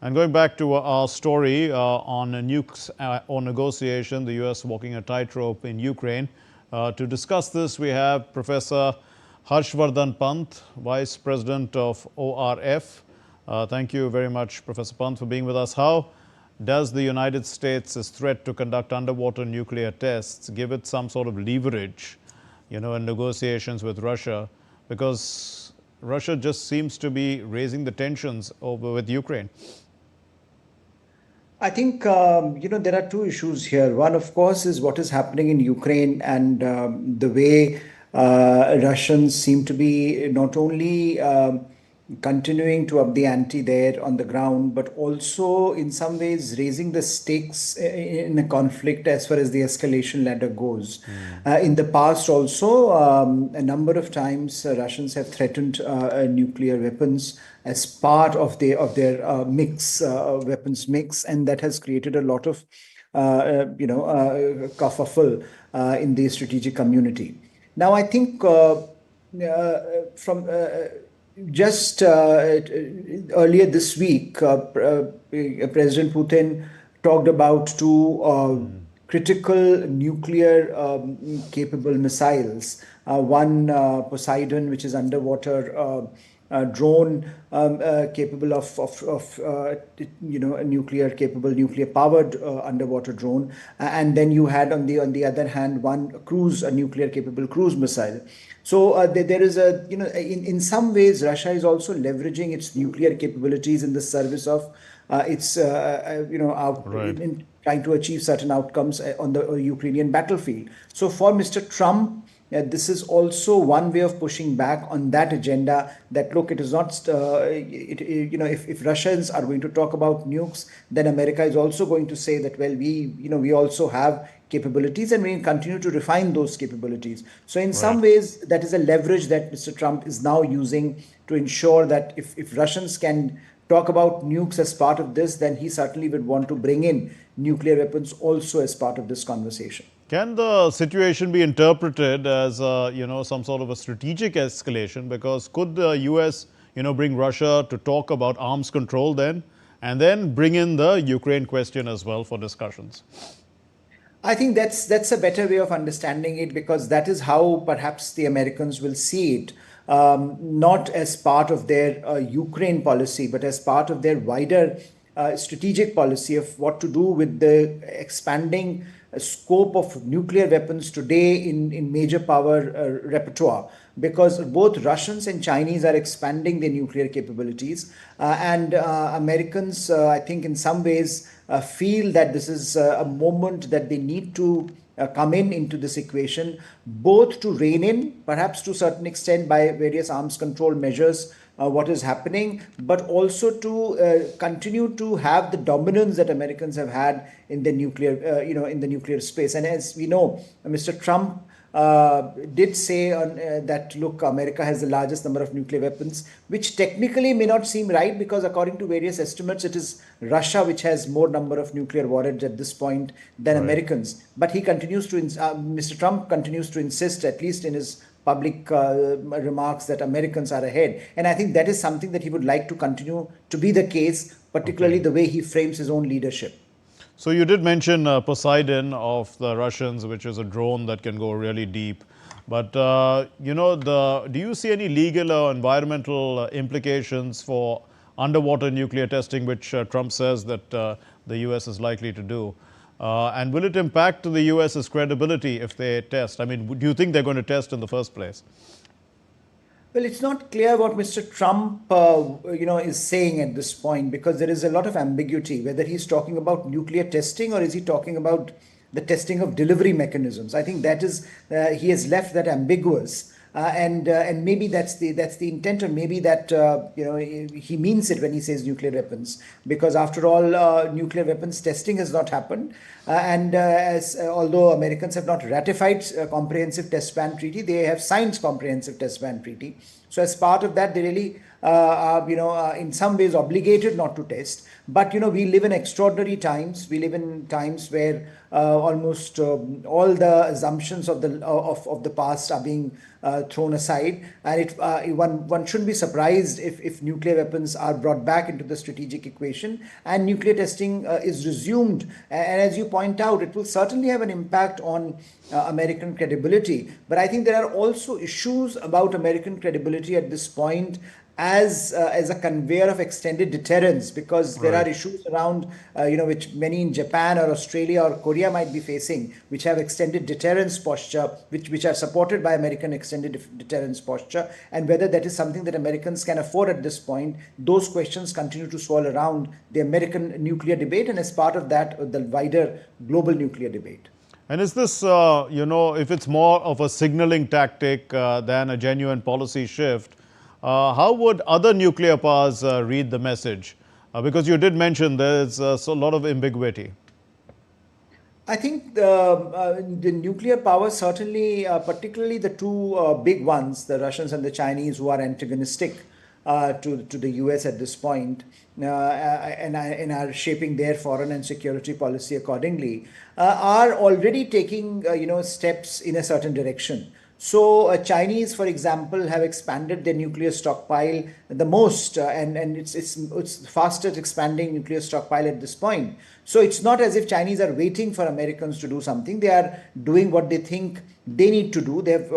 And going back to our story on nukes or negotiation, the U.S. walking a tightrope in Ukraine. To discuss this, we have Professor Harshvardhan Pant, Vice President of ORF. Thank you very much, Professor Pant, for being with us. How does the United States' threat to conduct underwater nuclear tests give it some sort of leverage, in negotiations with Russia? Because Russia just seems to be raising the tensions over with Ukraine. I think, there are two issues here. One, of course, is what is happening in Ukraine and the way Russians seem to be not only continuing to up the ante there on the ground, but also in some ways raising the stakes in a conflict as far as the escalation ladder goes. In the past also, a number of times Russians have threatened nuclear weapons as part of their weapons mix, and that has created a lot of kerfuffle in the strategic community. Now, I think from just earlier this week, President Putin talked about two critical nuclear capable missiles. One, Poseidon, which is underwater drone capable of a nuclear powered underwater drone, and then you had on the other hand a nuclear capable cruise missile. So there is in some ways Russia is also leveraging its nuclear capabilities in the service of its Right. in trying to achieve certain outcomes on the Ukrainian battlefield. So for Mr. Trump, this is also one way of pushing back on that agenda, that look, it is not if Russians are going to talk about nukes, then America is also going to say that, well, we also have capabilities and we continue to refine those capabilities. So in some ways that is a leverage that Mr. Trump is now using to ensure that if Russians can talk about nukes as part of this, then he certainly would want to bring in nuclear weapons also as part of this conversation. Can the situation be interpreted as, some sort of a strategic escalation? Because could the U.S., bring Russia to talk about arms control then, and then bring in the Ukraine question as well for discussions? I think that's a better way of understanding it, because that is how perhaps the Americans will see it, not as part of their Ukraine policy, but as part of their wider strategic policy of what to do with the expanding scope of nuclear weapons today in major power repertoire, because both Russians and Chinese are expanding their nuclear capabilities, and Americans, I think in some ways feel that this is a moment that they need to come into this equation, both to rein in, perhaps to a certain extent by various arms control measures, what is happening, but also to continue to have the dominance that Americans have had in the nuclear, in the nuclear space. And as we know, Mr. Trump did say that, look, America has the largest number of nuclear weapons, which technically may not seem right, because according to various estimates, it is Russia which has more number of nuclear warheads at this point than Americans. But he continues to, Mr. Trump continues to insist, at least in his public remarks, that Americans are ahead. And I think that is something that he would like to continue to be the case, particularly the way he frames his own leadership. So you did mention Poseidon of the Russians, which is a drone that can go really deep. But, do you see any legal or environmental implications for underwater nuclear testing, which Trump says that the U.S. is likely to do? And will it impact the U.S.'s credibility if they test? I mean, do you think they're going to test in the first place? Well, it's not clear what Mr. Trump, is saying at this point, because there is a lot of ambiguity whether he's talking about nuclear testing or is he talking about the testing of delivery mechanisms. I think that is he has left that ambiguous, and maybe that's the intent, or maybe that he means it when he says nuclear weapons, because after all, nuclear weapons testing has not happened, and although Americans have not ratified comprehensive test ban treaty, they have signed comprehensive test ban treaty. So as part of that, they really in some ways obligated not to test. But we live in extraordinary times. We live in times where almost all the assumptions of the past are being thrown aside, and one shouldn't be surprised if nuclear weapons are brought back into the strategic equation and nuclear testing is resumed. And as you point out, it will certainly have an impact on American credibility. But I think there are also issues about American credibility at this point as a conveyor of extended deterrence, because there are issues around which many in Japan or Australia or Korea might be facing, which have extended deterrence posture, which are supported by American extended deterrence posture, and whether that is something that Americans can afford at this point. Those questions continue to swirl around the American nuclear debate, and as part of that, the wider global nuclear debate. And is this, if it's more of a signaling tactic than a genuine policy shift, how would other nuclear powers read the message? Because you did mention there's a lot of ambiguity. I think the nuclear powers certainly, particularly the two big ones, the Russians and the Chinese, who are antagonistic to the US at this point, and are shaping their foreign and security policy accordingly, are already taking steps in a certain direction. So Chinese, for example, have expanded their nuclear stockpile the most, and it's the fastest expanding nuclear stockpile at this point. So it's not as if Chinese are waiting for Americans to do something. They are doing what they think they need to do. They've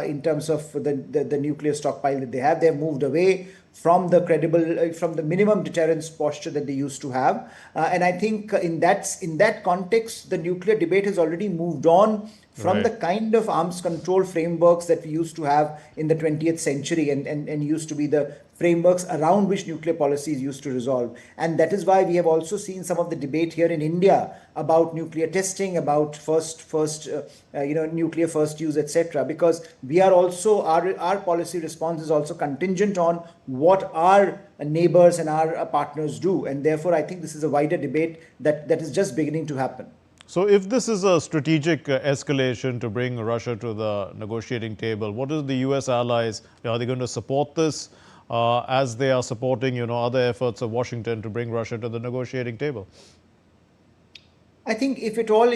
in terms of the nuclear stockpile that they have, they've moved away from the minimum deterrence posture that they used to have. And I think in that context, the nuclear debate has already moved on from the kind of arms control frameworks that we used to have in the 20th century and used to be the frameworks around which nuclear policies used to resolve. And that is why we have also seen some of the debate here in India about nuclear testing, about nuclear first use, etc. Because we are also, our policy response is also contingent on what our neighbors and our partners do. And therefore, I think this is a wider debate that is just beginning to happen. So if this is a strategic escalation to bring Russia to the negotiating table, what are the US allies? Are they going to support this as they are supporting other efforts of Washington to bring Russia to the negotiating table? I think if at all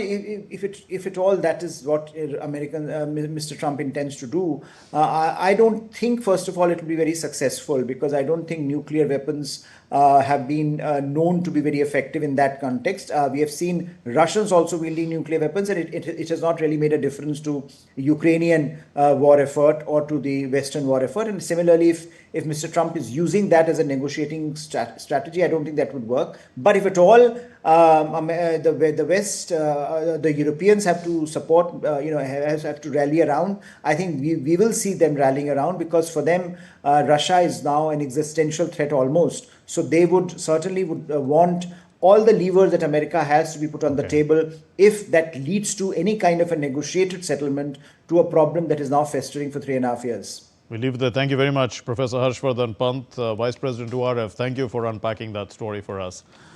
that is what Mr. Trump intends to do, I don't think, first of all, it will be very successful, because I don't think nuclear weapons have been known to be very effective in that context. We have seen Russians also wielding nuclear weapons, and it has not really made a difference to Ukrainian war effort or to the Western war effort. And similarly, if Mr. Trump is using that as a negotiating strategy, I don't think that would work. But if at all, the West, the Europeans have to support, have to rally around. I think we will see them rallying around, because for them, Russia is now an existential threat almost. So they would certainly want all the levers that America has to be put on the table if that leads to any kind of a negotiated settlement to a problem that is now festering for 3.5 years. We'll leave it there. Thank you very much, Professor Harshvardhan Pant, Vice President, ORF. Thank you for unpacking that story for us.